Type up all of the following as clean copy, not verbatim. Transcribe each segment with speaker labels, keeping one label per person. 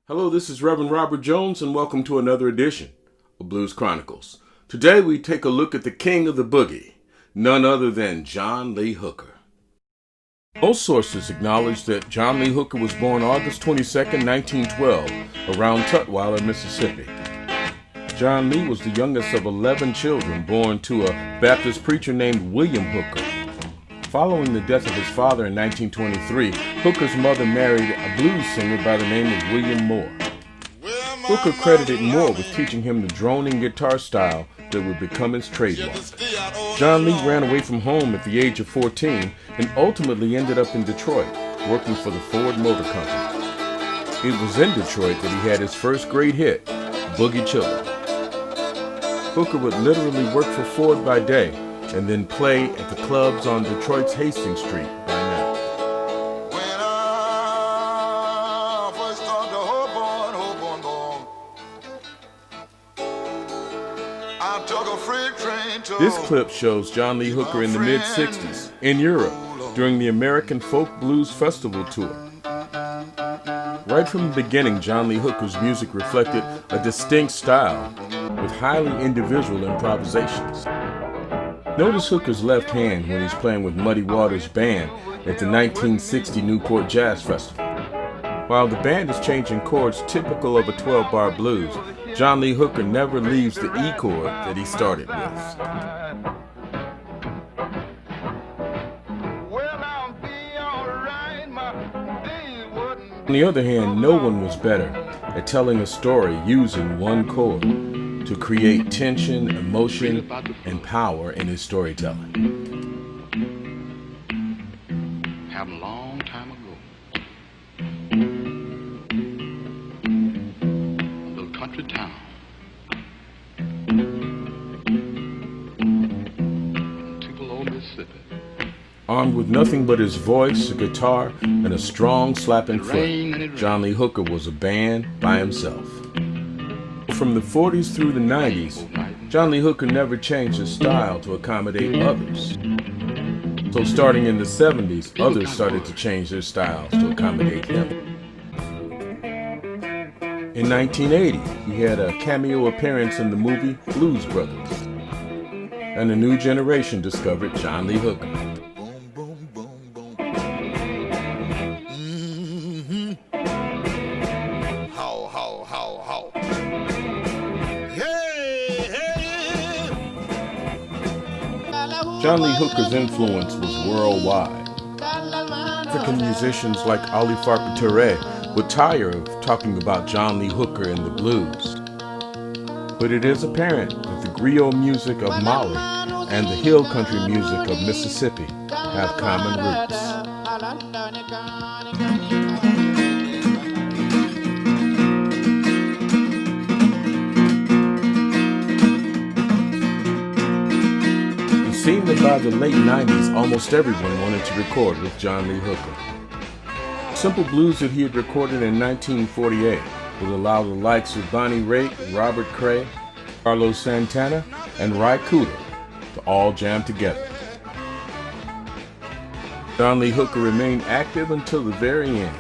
Speaker 1: Hello, this is Reverend Robert Jones, and welcome to another edition of Blues Chronicles. Today we take a look at the king of the boogie, none other than John Lee Hooker. Most sources acknowledge that John Lee Hooker was born August 22, 1912, around Tutwiler, Mississippi. John Lee was the youngest of 11 children born to a Baptist preacher named William Hooker. Following the death of his father in 1923, Hooker's mother married a blues singer by the name of William Moore. Hooker credited Moore with teaching him the droning guitar style that would become his trademark. John Lee ran away from home at the age of 14 and ultimately ended up in Detroit, working for the Ford Motor Company. It was in Detroit that he had his first great hit, Boogie Chillen. Hooker would literally work for Ford by day and then play at the clubs on Detroit's Hastings Street by night.
Speaker 2: When I first started to hobo, I took a freight train to...
Speaker 1: This clip shows John Lee Hooker in the mid-60s in Europe during the American Folk Blues Festival tour. Right from the beginning, John Lee Hooker's music reflected a distinct style with highly individual improvisations. Notice Hooker's left hand when he's playing with Muddy Waters' band at the 1960 Newport Jazz Festival. While the band is changing chords typical of a 12-bar blues, John Lee Hooker never leaves the E chord that he started with. On the other hand, no one was better at telling a story using one chord to create tension, emotion, and power in his storytelling.
Speaker 3: Happened a long time ago. A little country town. In Tupelo, Mississippi.
Speaker 1: Armed with nothing but his voice, a guitar, and a strong slapping foot, John Lee Hooker was a band by himself. From the 40s through the 90s, John Lee Hooker never changed his style to accommodate others. So starting in the 70s, others started to change their styles to accommodate him. In 1980, he had a cameo appearance in the movie Blues Brothers, and a new generation discovered John Lee Hooker. John Lee Hooker's influence was worldwide. African musicians like Farka Toure would tire of talking about John Lee Hooker and the blues. But it is apparent that the griot music of Mali and the hill country music of Mississippi have common roots. It seemed that by the late 90s, almost everyone wanted to record with John Lee Hooker. Simple blues that he had recorded in 1948 would allow the likes of Bonnie Raitt, Robert Cray, Carlos Santana, and Ry Cooder to all jam together. John Lee Hooker remained active until the very end.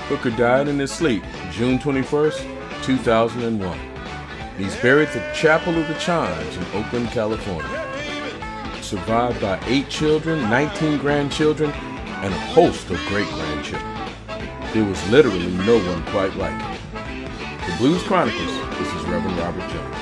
Speaker 1: Hooker died in his sleep June 21st, 2001. He's buried at the Chapel of the Chimes in Oakland, California. Survived by 8 children, 19 grandchildren, and a host of great-grandchildren. There was literally no one quite like him. For Blues Chronicles, this is Reverend Robert Jones.